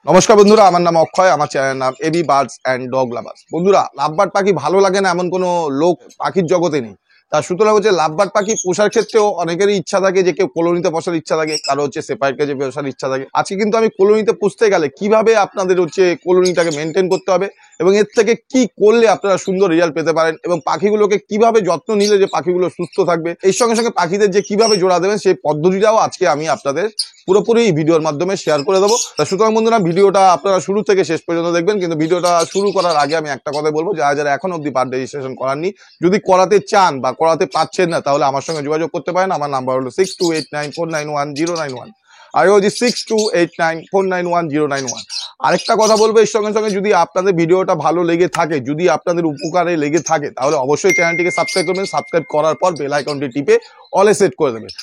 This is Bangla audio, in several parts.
নমস্কার বন্ধুরা, আমার নাম অক্ষয়, আমার চ্যানেলের নাম AB birds and dog lovers. বন্ধুরা, লাভবার্ড পাখি ভালো লাগে না এমন কোনো লোক পাখির জগতে নেই। তার সুতরাং হচ্ছে লাভবার্ড পাখি পোষার ক্ষেত্রেও অনেকেরই ইচ্ছা থাকে যে কেউ কলোনিতে বসার ইচ্ছা থাকে, কারো হচ্ছে সেপারেট কেজে বসার ইচ্ছা থাকে। আজকে কিন্তু আমি কলোনিতে পুষতে গেলে কিভাবে আপনাদের হচ্ছে কলোনিটাকে মেনটেন করতে হবে এবং এর থেকে কি করলে আপনারা সুন্দর রেজাল্ট পেতে পারেন এবং পাখিগুলোকে কিভাবে যত্ন নিলে যে পাখিগুলো সুস্থ থাকবে, এর সঙ্গে সঙ্গে পাখিদের যে কিভাবে জোড়া দেবেন সেই পদ্ধতিটাও আজকে আমি আপনাদের পুরোপুরি ভিডিওর মাধ্যমে শেয়ার করে দেবো। সুতরাং বন্ধুরা, ভিডিওটা আপনারা শুরু থেকে শেষ পর্যন্ত দেখবেন। কিন্তু ভিডিওটা শুরু করার আগে আমি একটা কথা বলবো, যারা যারা এখন অব্দি বার্থ রেজিস্ট্রেশন করাননি, যদি করাতে চান বা করাতে পারছেন না, তাহলে আমার সঙ্গে যোগাযোগ করতে পারেন। আমার নাম্বার হলো 6289491091। আর ওই যে 6289491091। আরেকটা কথা বলবো এর সঙ্গে সঙ্গে, যদি আপনাদের ভিডিওটা ভালো লেগে থাকে, যদি আপনাদের উপকারে লেগে থাকে, তাহলে অবশ্যই চ্যানেলটিকে সাবস্ক্রাইব করবেন। সাবস্ক্রাইব করার পর বেল আইকনটি টিপে অলে সেট করে দেবেন।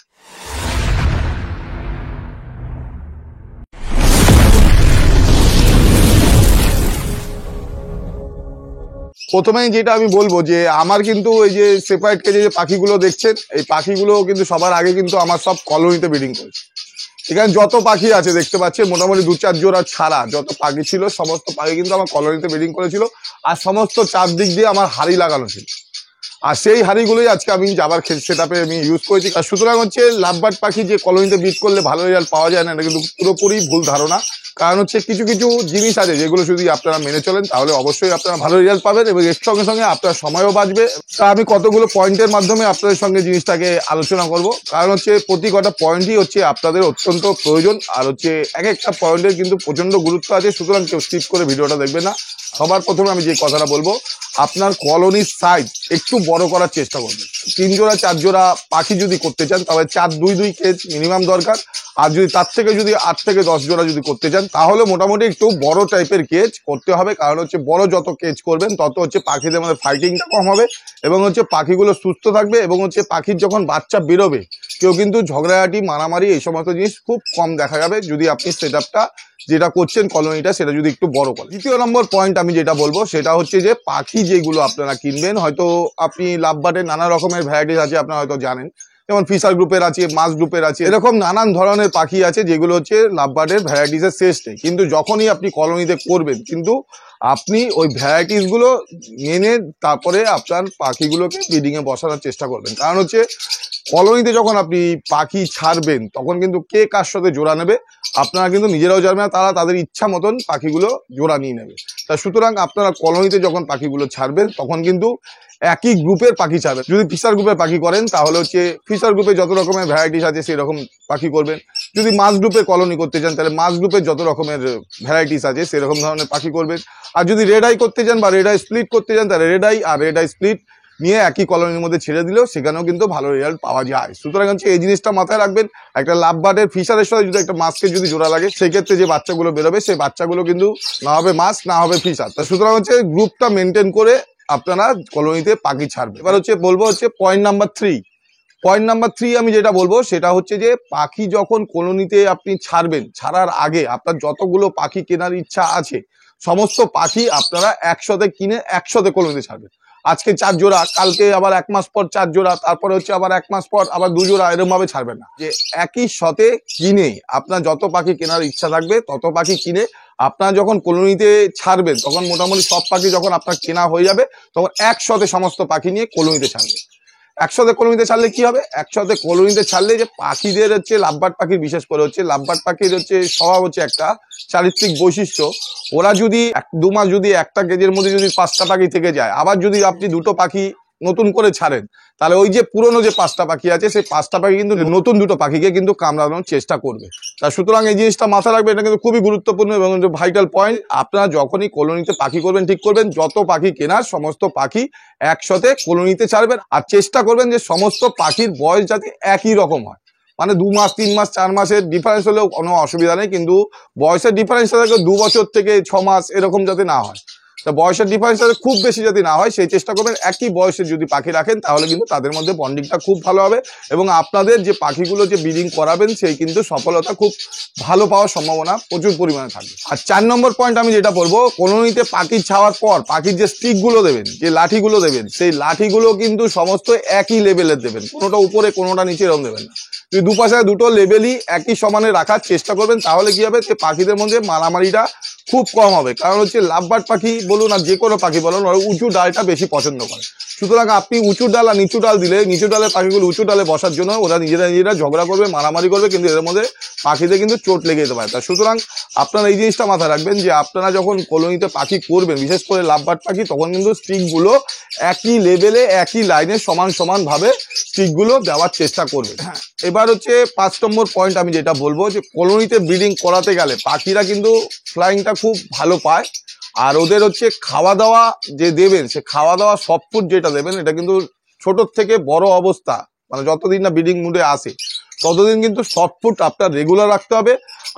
প্রথমেই যেটা আমি বলবো যে আমার কিন্তু এই যে সেপারেট কেজে যে পাখিগুলো দেখছেন, এই পাখিগুলো কিন্তু সবার আগে কিন্তু আমার সব কলোনিতে ব্রিডিং করেছে। এখানে যত পাখি আছে দেখতে পাচ্ছেন, মোটামুটি 2-4 জোড়া ছাড়া যত পাখি ছিল সমস্ত পাখি কিন্তু আমার কলোনিতে ব্রিডিং করেছিল। আর সমস্ত চারদিক দিয়ে আমার হাড়ি লাগানো ছিল, আর সেই হাড়িগুলোই আজকে আমি যাবার সেটআপে আমি ইউজ করেছি। আর সুতরাং হচ্ছে লাভবার্ড পাখি যে কলোনিতে ব্রিড করলে ভালো রেজাল্ট পাওয়া যায় না, এটা কিন্তু পুরোপুরি ভুল ধারণা। কারণ হচ্ছে কিছু কিছু জিনিস আছে যেগুলো যদি আপনারা মেনে চলেন, তাহলে অবশ্যই আপনারা ভালো রেজাল্ট পাবেন এবং এর সঙ্গে সঙ্গে আপনার সময়ও বাঁচবে। তা আমি কতগুলো পয়েন্টের মাধ্যমে আপনাদের সঙ্গে জিনিসটাকে আলোচনা করব। কারণ হচ্ছে প্রতি কটা পয়েন্টই হচ্ছে আপনাদের অত্যন্ত প্রয়োজন, আর হচ্ছে এক একটা পয়েন্টের কিন্তু প্রচন্ড গুরুত্ব আছে। সুতরাং কেউ স্কিপ করে ভিডিওটা দেখবে না। সবার প্রথমে আমি যে কথাটা বলবো, আপনার কলোনির সাইজ একটু বড় করার চেষ্টা করবেন। 3 জোড়া 4 জোড়া পাখি যদি করতে চান, তবে 4-2-2 কেজ মিনিমাম দরকার। আর যদি তার থেকে যদি 8 থেকে 10 জোড়া যদি করতে চান, তাহলে মোটামুটি একটু বড় টাইপের কেজ করতে হবে। কারণ হচ্ছে বড় যত কেজ করবেন, তত হচ্ছে পাখিদের মধ্যে ফাইটিংটা কম হবে এবং হচ্ছে পাখিগুলো সুস্থ থাকবে এবং হচ্ছে পাখির যখন বাচ্চা বেরোবে, কেউ কিন্তু ঝগড়াঝাটি মারামারি এই সমস্ত জিনিস খুব কম দেখা যাবে যদি আপনি সেটআপটা যেটা করছেন কলোনিটা সেটা যদি একটু বড় করেন। দ্বিতীয় নম্বর পয়েন্ট আমি যেটা বলবো সেটা হচ্ছে যে পাখি যেগুলো আপনারা কিনবেন, হয়তো আপনি লাভবার্ডের নানা রকমের ভ্যারাইটিস আছে, আপনারা হয়তো জানেন, যেমন ফিশার গ্রুপের আছে, মাছ গ্রুপের আছে, এরকম নানান ধরনের পাখি আছে যেগুলো হচ্ছে লাভবার্ডের ভ্যারাইটিসের শেষ নেই। কিন্তু যখনই আপনি কলোনিতে করবেন, কিন্তু আপনি ওই ভ্যারাইটিস গুলো মেনে তারপরে আপনার পাখিগুলোকে ব্রিডিং এ বসানোর চেষ্টা করবেন। কারণ হচ্ছে কলোনিতে যখন আপনি পাখি ছাড়বেন, তখন কিন্তু কে কার সাথে জোড়া নেবে আপনারা কিন্তু নিজেরাও জানবেন না, তারা তাদের ইচ্ছা মতন পাখিগুলো জোড়া নিয়ে নেবে। তা সুতরাং আপনারা কলোনিতে যখন পাখিগুলো ছাড়বেন, তখন কিন্তু একই গ্রুপের পাখি ছাড়বেন। যদি ফিশার গ্রুপের পাখি করেন, তাহলে হচ্ছে ফিশার গ্রুপে যত রকমের ভ্যারাইটিস আছে সেই রকম পাখি করবেন। যদি মাছ গ্রুপে কলোনি করতে চান, তাহলে মাছ গ্রুপের যত রকমের ভ্যারাইটিস আছে সেরকম ধরনের পাখি করবেন। আর যদি রেড আই করতে চান বা রেড আই স্প্লিট করতে চান, তাহলে রেড আই আর রেড আই স্প্লিট নিয়ে একই কলোনির মধ্যে ছেড়ে দিলেও সেখানেও কিন্তু ভালো রেজাল্ট পাওয়া যায়। সুতরাং হচ্ছে এই জিনিসটা মাথায় রাখবেন, একটা লাভবার্ডের ফিশারের সাথে যদি একটা মাছকে যদি জোড়া লাগে, সেই ক্ষেত্রে যে বাচ্চাগুলো বেরোবে সেই বাচ্চাগুলো কিন্তু না হবে মাছ, না হবে ফিশার। তা সুতরাং হচ্ছে গ্রুপটা মেনটেন করে আপনারা কলোনিতে পাখি ছাড়বে। এবার হচ্ছে বলবো হচ্ছে পয়েন্ট নাম্বার 3। পয়েন্ট নাম্বার 3 আমি যেটা বলবো সেটা হচ্ছে যে পাখি যখন কলোনিতে আপনি ছাড়বেন, ছাড়ার আগে আপনার যতগুলো পাখি কেনার ইচ্ছা আছে সমস্ত পাখি আপনারা একসাথে কিনে একসাথে কলোনিতে ছাড়বেন। আজকে 4 জোড়া, কালকে আবার 1 মাস পর 4 জোড়া, তারপরে হচ্ছে আবার 1 মাস পর আবার 2 জোড়া, এরকম ভাবে ছাড়বেন না। যে একই সাথে কিনে আপনার যত পাখি কেনার ইচ্ছা থাকবে তত পাখি কিনে আপনারা যখন কলোনিতে ছাড়বেন, তখন মোটামুটি সব পাখি যখন আপনার কেনা হয়ে যাবে, তখন একসাথে সমস্ত পাখি নিয়ে কলোনিতে ছাড়বে। একসাথে কলোনিতে ছাড়লে কি হবে, একসাথে কলোনিতে ছাড়লে যে পাখিদের হচ্ছে লাভবার্ড পাখির বিশেষ করে হচ্ছে লাভবার্ড পাখির হচ্ছে স্বভাব হচ্ছে একটা চারিত্রিক বৈশিষ্ট্য। ওরা যদি 1-2 মাস যদি একটা কেজের মধ্যে যদি 5টা পাখি থেকে যায়, আবার যদি আপনি 2টো পাখি নতুন করে ছাড়েন, তাহলে ওই যে পুরনো যে 5টা পাখি আছে সেই 5টা পাখি কিন্তু নতুন 2টো পাখিকে কিন্তু কামড়ানোর চেষ্টা করবে। তা সুতরাং এই জিনিসটা মাথায় রাখবে, এটা কিন্তু খুবই গুরুত্বপূর্ণ এবং ভাইটাল পয়েন্ট। আপনারা যখনই কলোনিতে পাখি করবেন, ঠিক করবেন যত পাখি কেনার সমস্ত পাখি একসাথে কলোনিতে ছাড়বেন। আর চেষ্টা করবেন যে সমস্ত পাখির বয়স যাতে একই রকম হয়, মানে 2 মাস 3 মাস 4 মাসের ডিফারেন্স হলেও কোনো অসুবিধা নেই, কিন্তু বয়সের ডিফারেন্স 2 বছর থেকে 6 মাস এরকম যাতে না হয়। তা বয়সের ডিফারেন্স খুব বেশি যদি না হয়, সেই চেষ্টা করবেন একই বয়সে যদি পাখি রাখেন, তাহলে কিন্তু তাদের মধ্যে বন্ডিংটা খুব ভালো হবে এবং আপনাদের যে পাখিগুলো যে ব্রিডিং করাবেন সেই কিন্তু সফলতা খুব ভালো পাওয়ার সম্ভাবনা প্রচুর পরিমাণে থাকবে। আর 4 নম্বর পয়েন্ট আমি যেটা বলবো, কলোনিতে পাখি ছাওয়ার পর পাখির যে স্টিকগুলো দেবেন, যে লাঠিগুলো দেবেন, সেই লাঠিগুলো কিন্তু সমস্ত একই লেভেলের দেবেন, কোনোটা উপরে কোনোটা নিচে এরকম দেবেন না। দুপাশে দুটো লেভেলই একই সমানে রাখার চেষ্টা করবেন, তাহলে কি হবে যে পাখিদের মধ্যে মারামারিটা খুব কম হবে। কারণ হচ্ছে লাভবার্ড পাখি বলুন আর যে কোনো পাখি বলুন, ওরা উঁচু ডালটা বেশি পছন্দ করে। সুতরাং আপনি উঁচু ডাল আর নিচু ডাল দিলে নিচু ডালের পাখিগুলো উঁচু ডালে বসার জন্য ওরা নিজেরা ঝগড়া করবে, মারামারি করবে, কিন্তু এদের মধ্যে পাখিদের কিন্তু চোট লেগে যেতে পারে। তা সুতরাং আপনারা এই জিনিসটা মাথায় রাখবেন যে আপনারা যখন কলোনিতে পাখি করবেন, বিশেষ করে লাভবার্ড পাখি, তখন কিন্তু স্টিকগুলো একই লেভেলে একই লাইনে সমান ভাবে স্টিকগুলো দেওয়ার চেষ্টা করবেন। এবার হচ্ছে 5 নম্বর পয়েন্ট আমি যেটা বলবো, যে কলোনিতে ব্রিডিং করাতে গেলে পাখিরা কিন্তু ফ্লাইংটা খুব ভালো পায়, আর ওদের হচ্ছে খাওয়া দাওয়া যে দেবেন, সে খাওয়া দাওয়া সফট ফুড যেটা দেবেন, এটা কিন্তু ছোট থেকে বড় অবস্থা, মানে যতদিন না ব্রিডিং মুডে আসে ততদিন কিন্তু সফট ফুড আপনার রেগুলার রাখতে হবে।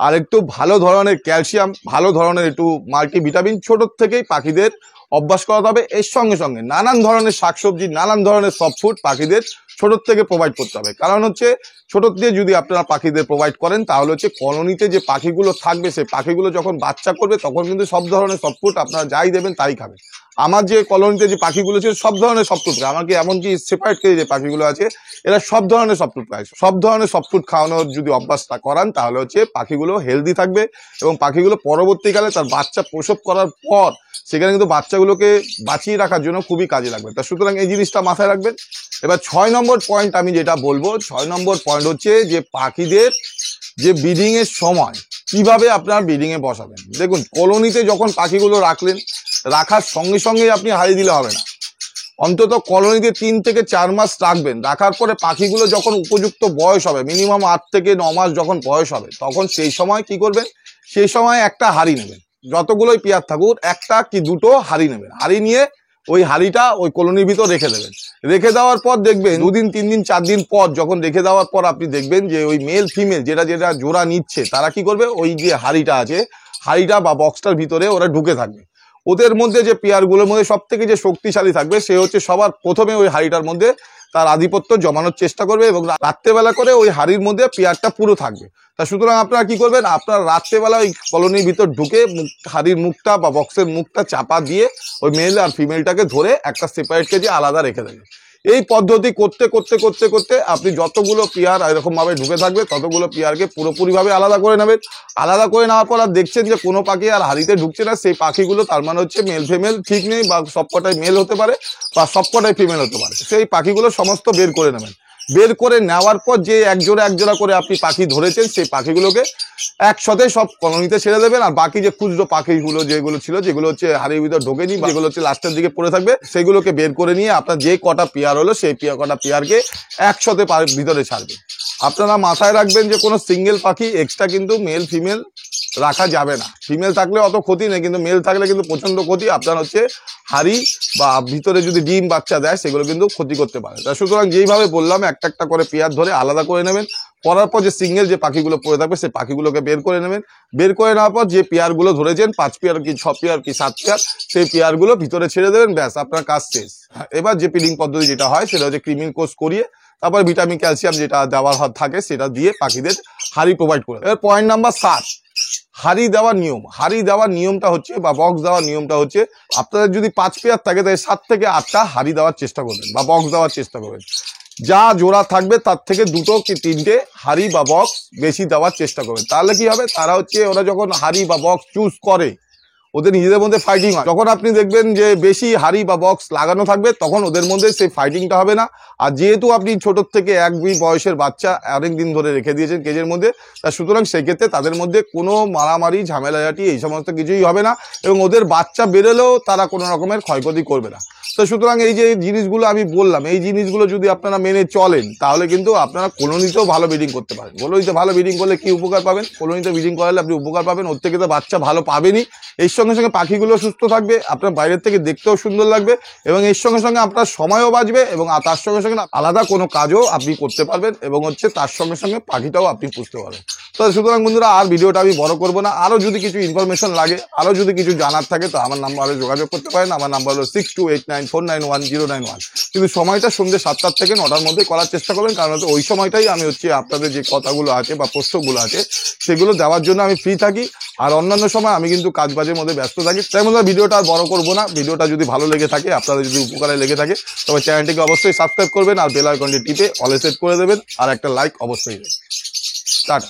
আর একটু ভালো ধরনের ক্যালসিয়াম, ভালো ধরনের একটু মাল্টিভিটামিন ছোট থেকেই পাখিদের অভ্যাস করাতে হবে। এর সঙ্গে সঙ্গে নানান ধরনের শাকসবজি, নানান ধরনের সফট ফুড পাখিদের ছোট থেকে প্রোভাইড করতে হবে। কারণ হচ্ছে ছোট থেকে যদি আপনারা পাখিদের প্রোভাইড করেন, তাহলে হচ্ছে কলোনিতে যে পাখিগুলো থাকবে, সেই পাখিগুলো যখন বাচ্চা করবে তখন কিন্তু সব ধরনের সফট ফুড আপনারা যাই দেবেন তাই খাবে। আমার যে কলোনিতে যে পাখিগুলো ছিল সব ধরনের সফট ফুড, আমাকে এমনকি সেপারেট করে যে পাখিগুলো আছে এরা সব ধরনের সফট ফুড খায়। সব ধরনের সফট ফুড খাওয়ানোর যদি অভ্যাসটা করান, তাহলে হচ্ছে পাখিগুলো হেলদি থাকবে এবং পাখিগুলো পরবর্তীকালে তার বাচ্চা প্রসব করার পর সেখানে কিন্তু বাচ্চাগুলোকে বাঁচিয়ে রাখার জন্য খুবই কাজে লাগবে। তা সুতরাং এই জিনিসটা মাথায় রাখবেন। এবার 6 নম্বর পয়েন্ট আমি যেটা বলবো, 6 নম্বর পয়েন্ট হচ্ছে যে পাখিদের যে ব্রিডিং এর সময় কিভাবে আপনার ব্রিডিং এ বসাবেন। দেখুন, কলোনিতে যখন পাখিগুলো রাখলেন, রাখার সঙ্গে সঙ্গে আপনি হারি দিলে হবে না, অন্তত কলোনিতে 3 থেকে 4 মাস রাখবেন। রাখার পরে পাখিগুলো যখন উপযুক্ত বয়স হবে, মিনিমাম 8 থেকে 9 মাস যখন বয়স হবে, তখন সেই সময় কি করবেন, সেই সময় একটা হাড়ি নেবেন, যতগুলোই পেয়ার থাকুক একটা কি দুটো হাড়ি নেবেন। হাড়ি নিয়ে ওই হাড়িটা ওই কলোনির ভিতর রেখে দেবেন। রেখে দেওয়ার পর দেখবেন 2 দিন 3 দিন 4 দিন পর যখন রেখে দেওয়ার পর আপনি দেখবেন যে ওই মেল ফিমেল যেটা জোড়া নিচ্ছে, তারা কি করবে, ওই যে হাড়িটা আছে, হাড়িটা বা বক্সটার ভিতরে ওরা ঢুকে থাকবে। ওদের মধ্যে যে পেয়ারগুলোর মধ্যে সব থেকে যে শক্তিশালী থাকবে, সে হচ্ছে সবার প্রথমে ওই হাড়িটার মধ্যে তার আধিপত্য জমানোর চেষ্টা করবে এবং রাত্রেবেলা করে ওই হাড়ির মধ্যে পেয়ারটা পুরো থাকবে। তা সুতরাং আপনারা কি করবেন, আপনারা রাত্রেবেলা ওই কলোনির ভিতর ঢুকে হাড়ির মুখটা বা বক্সের মুখটা চাপা দিয়ে ওই মেল আর ফিমেলটাকে ধরে একটা সেপারেট কেজি আলাদা রেখে দেবেন। এই পদ্ধতি করতে করতে করতে করতে আপনি যতগুলো পেয়ার এরকম ভাবে ঢুকে থাকবে, ততগুলো পেয়ারকে পুরোপুরিভাবে আলাদা করে নেবেন। আলাদা করে নেওয়ার পর আর দেখছেন যে কোনো পাখি আর হাড়িতে ঢুকছে না, সেই পাখিগুলো তার মানে হচ্ছে মেল ফিমেল ঠিক নেই, বা সবকটাই মেল হতে পারে বা সবকটাই ফিমেল হতে পারে। সেই পাখিগুলো সমস্ত বের করে নেবেন। বের করে নেওয়ার পর যে এক জোড়া করে আপনি পাখি ধরেছেন, সেই পাখিগুলোকে একসাথে সব কলোনিতে ছেড়ে দেবেন। আর বাকি যে খুচরো পাখিগুলো যেগুলো ছিল, যেগুলো হচ্ছে হাড়ির ভিতর ঢোকেনি, যেগুলো হচ্ছে লাস্টের দিকে পড়ে থাকবে, সেগুলোকে বের করে নিয়ে আপনার যে কটা পেয়ার হলো সেই কটা পেয়ারকে একসাথে ভিতরে ছাড়বেন। আপনারা মাথায় রাখবেন যে কোনো সিঙ্গেল পাখি এক্সট্রা কিন্তু মেল ফিমেল রাখা যাবে না। ফিমেল থাকলে অত ক্ষতি নেই, কিন্তু মেল থাকলে কিন্তু প্রচন্ড ক্ষতি। আপনার হচ্ছে হাড়ি বা ভিতরে যদি ডিম বাচ্চা দেয়, সেগুলো কিন্তু ক্ষতি করতে পারে। তা সুতরাং যেইভাবে বললাম, একটা একটা করে পেয়ার ধরে আলাদা করে নেবেন। করার পর যে সিঙ্গেল যে পাখিগুলো পড়ে থাকবে, সেই পাখিগুলোকে বের করে নেবেন। বের করে নেওয়ার পর যে পেয়ারগুলো ধরেছেন, 5 পেয়ার কি 6 পেয়ার কি 7 পেয়ার, সেই পেয়ারগুলো ভিতরে ছেড়ে দেবেন। ব্যাস, আপনার কাজ শেষ। এবার যে ব্রিডিং পদ্ধতি যেটা হয়, সেটা হচ্ছে ক্রিমিং কোর্স করিয়ে তারপর ভিটামিন ক্যালসিয়াম যেটা দেওয়ার থাকে সেটা দিয়ে পাখিদের হাড়ি প্রোভাইড করে। এবার পয়েন্ট নাম্বার 7, হাড়ি দেওয়ার নিয়ম। হাড়ি দেওয়ার নিয়মটা হচ্ছে বা বক্স দেওয়ার নিয়মটা হচ্ছে, আপনাদের যদি 5 পেয়ার থাকে তাহলে 7 থেকে 8টা হাড়ি দেওয়ার চেষ্টা করবেন বা বক্স দেওয়ার চেষ্টা করবেন। যা জোড়া থাকবে তার থেকে 2 কি 3টে হাড়ি বা বক্স বেশি দেওয়ার চেষ্টা করবেন। তাহলে কি হবে, তারা হচ্ছে ওরা যখন হাড়ি বা বক্স চুজ করে, ওদের নিজেদের মধ্যে ফাইটিং হয়। যখন আপনি দেখবেন যে বেশি হাড়ি বা বক্স লাগানো থাকবে, তখন ওদের মধ্যে সেই ফাইটিংটা হবে না। আর যেহেতু আপনি ছোট থেকে 1-2 বয়সের বাচ্চা অনেক দিন ধরে রেখে দিয়েছেন কেজের মধ্যে, তা সুতরাং সেক্ষেত্রে তাদের মধ্যে কোনো মারামারি ঝামেলাঝাটি এই সমস্ত কিছুই হবে না এবং ওদের বাচ্চা বেরোলেও তারা কোনো রকমের ক্ষয়ক্ষতি করবে না। তো সুতরাং এই যে জিনিসগুলো আমি বললাম, এই জিনিসগুলো যদি আপনারা মেনে চলেন, তাহলে কিন্তু আপনারা কলোনিতেও ভালো ব্রিডিং করতে পারেন। কলোনিতে ভালো ব্রিডিং করলে কি উপকার পাবেন, কলোনিতে ব্রিডিং করালে আপনি উপকার পাবেন, ওর থেকে তো বাচ্চা ভালো পাবেনই, এর সঙ্গে সঙ্গে পাখিগুলো সুস্থ থাকবে, আপনার বাইরের থেকে দেখতেও সুন্দর লাগবে এবং এর সঙ্গে সঙ্গে আপনার সময়ও বাঁচবে এবং তার সঙ্গে সঙ্গে আলাদা কোনো কাজও আপনি করতে পারবেন এবং হচ্ছে তার সঙ্গে সঙ্গে পাখিটাও আপনি পুষতে পারবেন। তো সুতরাং বন্ধুরা, আর ভিডিওটা আমি বড় করবো না। আরও যদি কিছু ইনফরমেশন লাগে, আরও যদি কিছু জানার থাকে, তো আমার নাম্বারে যোগাযোগ করতে পারেন। আমার নাম্বার হলো 6289491091। কিন্তু সময়টা সন্ধ্যে 7টা থেকে 9টার মধ্যে করার চেষ্টা করবেন, কারণ ওই সময়টাই আমি হচ্ছে আপনাদের যে কথাগুলো আছে বা প্রশ্নগুলো আছে সেগুলো দেওয়ার জন্য আমি ফ্রি থাকি। আর অন্যান্য সময় আমি কিন্তু কাজবাজের মধ্যে ব্যস্ত থাকি, তাই মধ্যে ভিডিওটা আর বড় করবো না। ভিডিওটা যদি ভালো লেগে থাকে, আপনাদের যদি উপকারে লেগে থাকে, তবে চ্যানেলটিকে অবশ্যই সাবস্ক্রাইব করবেন আর বেল আইকনটি টিপে অলে সেট করে দেবেন আর একটা লাইক অবশ্যই দেবেন। টাটা।